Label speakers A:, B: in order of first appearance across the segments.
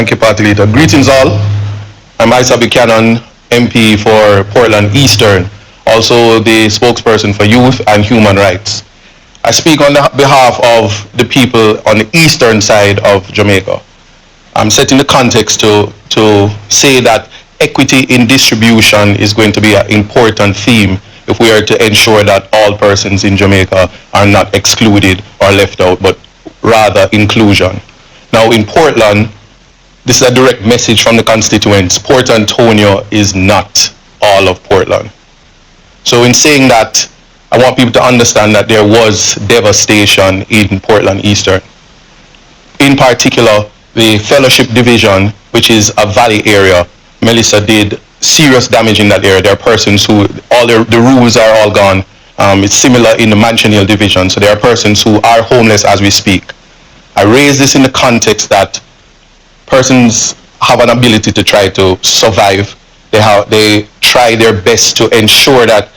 A: Thank you, Party Leader. Greetings all. I'm Isat Buchanan, MP for Portland Eastern, also the spokesperson for Youth and Human Rights. I speak on behalf of the people on the eastern side of Jamaica. I'm setting the context to say that equity in distribution is going to be an important theme if we are to ensure that all persons in Jamaica are not excluded or left out, but rather inclusion. Now in Portland, this is a direct message from the constituents. Port Antonio is not all of Portland. So in saying that, I want people to understand that there was devastation in Portland Eastern. In particular, the Fellowship Division, which is a valley area, Melissa did serious damage in that area. There are persons who, the rules are all gone. It's similar in the Mansion Hill Division. So there are persons who are homeless as we speak. I raise this in the context that persons have an ability to try to survive. They try their best to ensure that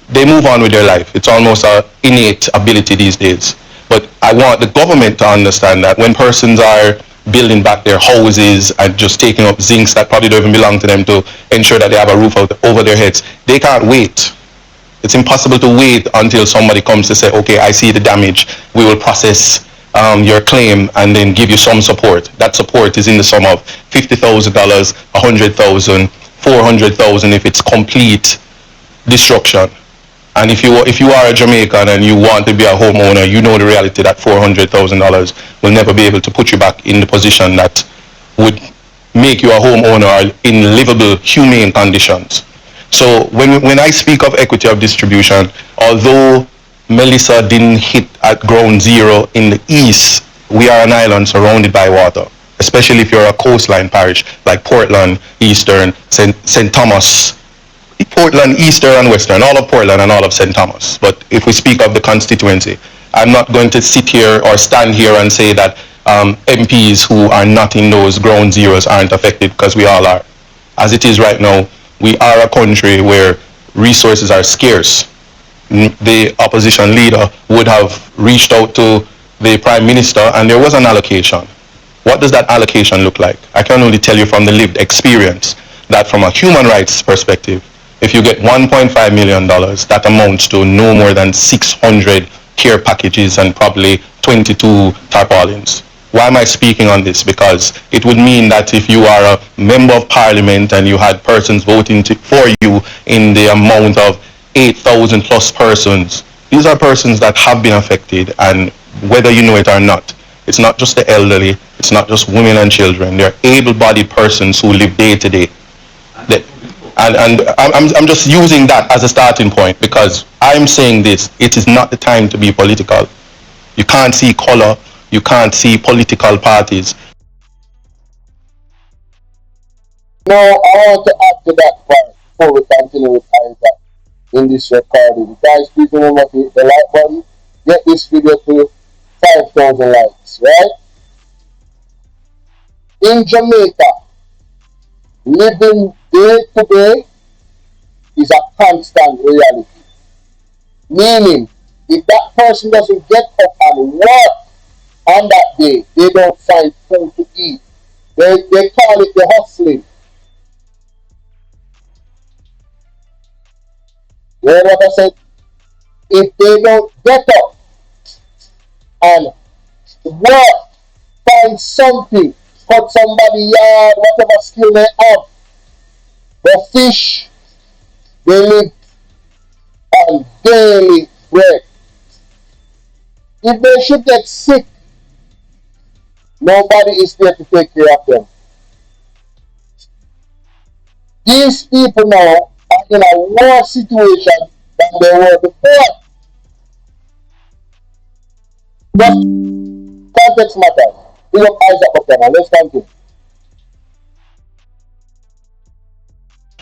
A: they move on with their life. It's almost an innate ability these days. But I want the government to understand that when persons are building back their houses and just taking up zincs that probably don't even belong to them to ensure that they have a roof over their heads, they can't wait. It's impossible to wait until somebody comes to say, okay, I see the damage, we will process your claim and then give you some support. That support is in the sum of $50,000, $100,000, $400,000 if it's complete destruction. And if you are a Jamaican and you want to be a homeowner, you know the reality that $400,000 will never be able to put you back in the position that would make you a homeowner in livable, humane conditions. So when I speak of equity of distribution, although Melissa didn't hit at ground zero in the east, we are an island surrounded by water, especially if you're a coastline parish like Portland, Eastern, St. Thomas, Portland, Eastern and Western, all of Portland and all of St. Thomas. But if we speak of the constituency, I'm not going to sit here or stand here and say that MPs who are not in those ground zeros aren't affected, because we all are. As it is right now, we are a country where resources are scarce. The opposition leader would have reached out to the Prime Minister and there was an allocation. What does that allocation look like? I can only tell you from the lived experience that from a human rights perspective, if you get $1.5 million, that amounts to no more than 600 care packages and probably 22 tarpaulins. Why am I speaking on this? Because it would mean that if you are a member of parliament and you had persons voting for you in the amount of 8,000 plus persons, these are persons that have been affected, and whether you know it or not, it's not just the elderly, it's not just women and children, they're able-bodied persons who live day to day. And I'm just using that as a starting point because I'm saying this, it is not the time to be political. You can't see color, you can't see political parties.
B: No, I want to add to that point before we continue with Isaac in this recording. Guys, please remember to hit the like button, get this video to 5,000 likes, right? In Jamaica, living day to day is a constant reality. Meaning, if that person doesn't get up and work on that day, they don't find food to eat. They call it the hustling. You know what I said? If they don't get up and work, find something, cut somebody yard, whatever skill they have, they fish, they live on daily bread. If they should get sick, nobody is there to take care of them. These people now are in a worse situation than they were before. But context matters. Big up Isaac Buchanan. Let's continue.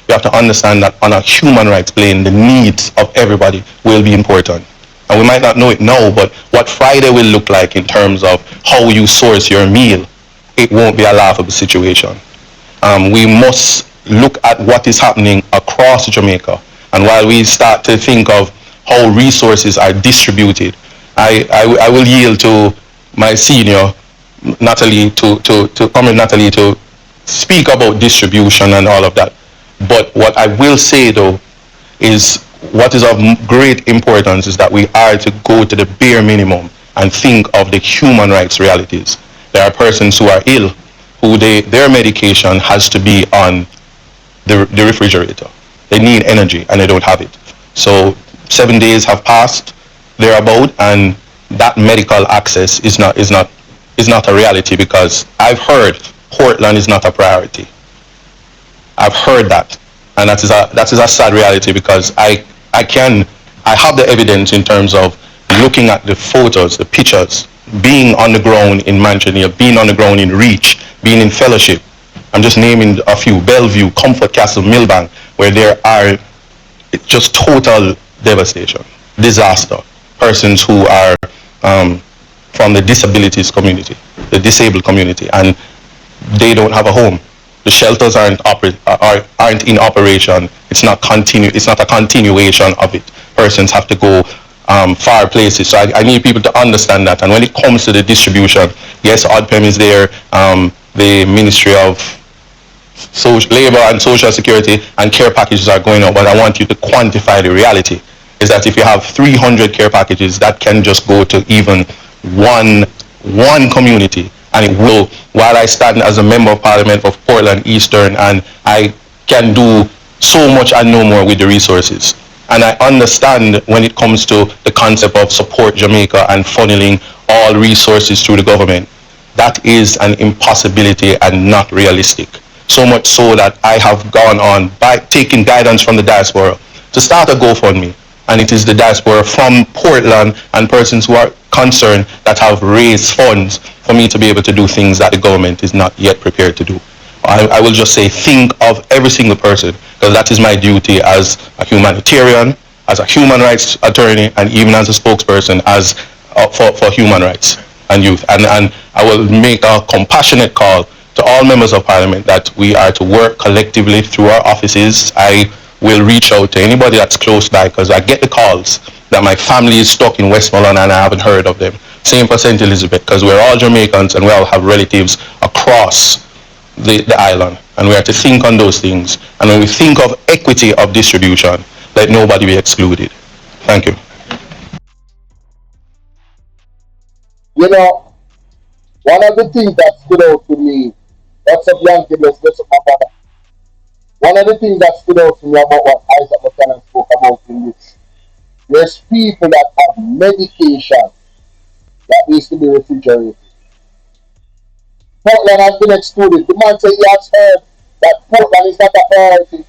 A: You have to understand that on a human rights plane, the needs of everybody will be important. And we might not know it now, but what Friday will look like in terms of how you source your meal, it won't be a laughable situation. We must look at what is happening across Jamaica. And while we start to think of how resources are distributed, I will yield to my senior, Natalie, to speak about distribution and all of that. But what I will say though is what is of great importance is that we are to go to the bare minimum and think of the human rights realities. There are persons who are ill, who their medication has to be on the refrigerator. They need energy and they don't have it. So 7 days have passed thereabout, and that medical access is not a reality because I've heard Portland is not a priority. I've heard that, and that is a sad reality because I have the evidence in terms of looking at the photos, the pictures, being on the ground in Manchester, being on the ground in Reach, being in Fellowship. I'm just naming a few: Bellevue, Comfort Castle, Millbank, where there are just total devastation, disaster. Persons who are from the disabilities community, the disabled community, and they don't have a home. The shelters aren't in operation. It's not a continuation of it. Persons have to go far places. So I need people to understand that. And when it comes to the distribution, yes, ODPEM is there. The Ministry of Labor and Social Security and care packages are going up. But I want you to quantify the reality. Is that if you have 300 care packages, that can just go to even one community, and it will. While I stand as a member of Parliament of Portland Eastern, and I can do so much and no more with the resources, and I understand when it comes to the concept of support Jamaica and funneling all resources through the government, that is an impossibility and not realistic. So much so that I have gone on by taking guidance from the diaspora to start a GoFundMe, and it is the diaspora from Portland and persons who are concerned that have raised funds for me to be able to do things that the government is not yet prepared to do. I will just say, think of every single person, because that is my duty as a humanitarian, as a human rights attorney, and even as a spokesperson for human rights and youth. And I will make a compassionate call to all members of Parliament that we are to work collectively through our offices. I will reach out to anybody that's close by, because I get the calls that my family is stuck in Westmoreland and I haven't heard of them. Same for St. Elizabeth, because we're all Jamaicans and we all have relatives across the island, and we have to think on those things. And when we think of equity of distribution, let nobody be excluded. Thank you.
B: You know, one of the things that stood out to me, that's a Yankee, that's my brother. One of the things that stood out to me about what Isaac Buchanan spoke about in this, there's people that have medication that needs to be refrigerated. Portland has been excluded. The man said he has heard that Portland is not a priority.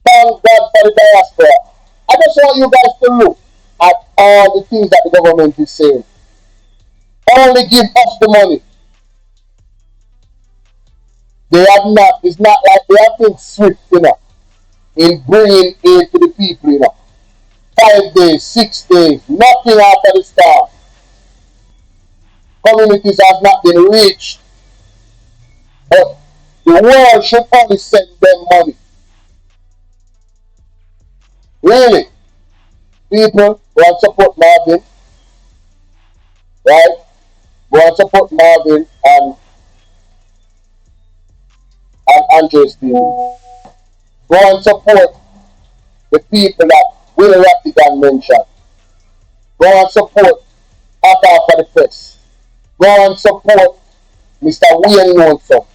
B: Thank God for the diaspora. I just want you guys to look at all the things that the government is saying. Only give us the money. They have not, it's not like they have been swift enough in bringing aid to the people, 5 days, 6 days, nothing after the start. Communities have not been reached. But the world should only send them money. Really, people go and support Marvin, right? Go and support Marvin and Andre's team. Go and support the people that Will Rattigan mentioned. Go and support Aka for the Press. Go and support Mr. Wayne Nonso.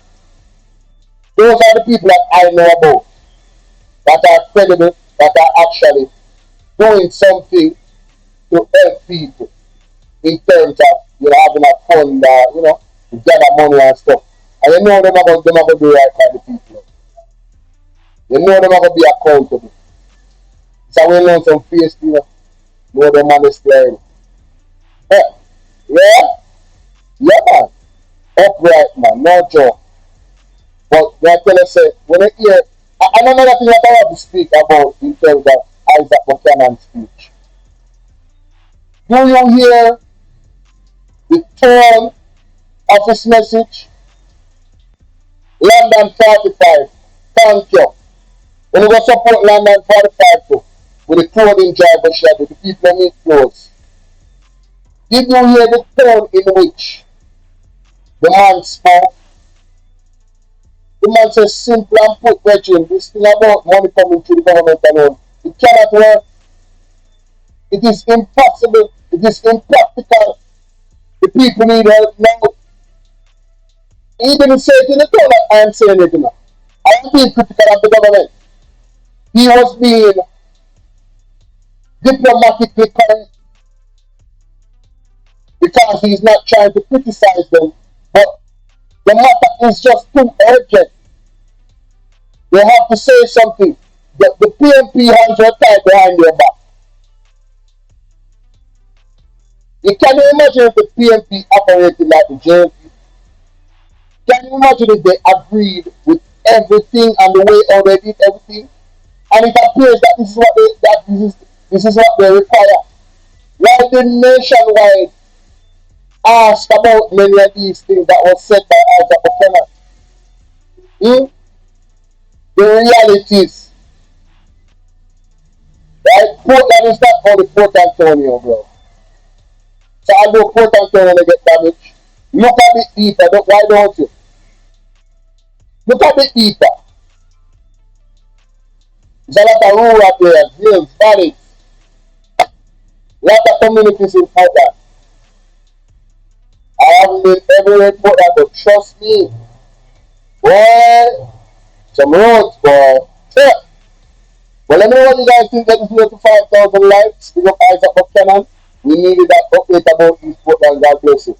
B: Those are the people that I know about, that are credible, that are actually doing something to help people in terms of having a fund, to gather money and stuff. And you know them are going to be right by the people. You know them are going to be accountable. So we know some face, know them on the square. Yeah, man. Upright, man, no joke. But when I say, when I hear, and another thing that I want to speak about in terms of Isaac Buchanan's speech. Do you hear the tone of his message? London 45, thank you. When you go support London 45 too, with the clothing driver shed, with the people who need clothes. Did you hear the tone in which the man spoke? The man says simple and put brethren. This thing about money coming to the government alone. It cannot work. It is impossible. It is impractical. The people need help now. He didn't say it in the tone that I am saying it now. I am being critical of the government. He was being diplomatically correct because he's not trying to criticize them. But the matter is just too urgent. They have to say something. The PMP hands are tied behind their back. You can you imagine if the PMP operated like the JMP? Can you imagine if they agreed with everything and the way how they did everything? And it appears that this is what they require. Why did Nationwide ask about many of these things that was said by Isat Buchanan? The realities. Right? Portland is not only Port Antonio, bro. So I know Port Antonio they get damaged. Look at it deeper. Why don't you? Look at it deeper. There's a lot of rural areas, hills, valleys. A lot of communities in Portland. I haven't been everywhere in Portland, but trust me, boy, some roads, boy. Yeah. Well, let me know what you guys think. Let me know to 5,000 likes. Big up Isat Buchanan. We needed that update about East Portland. God bless you.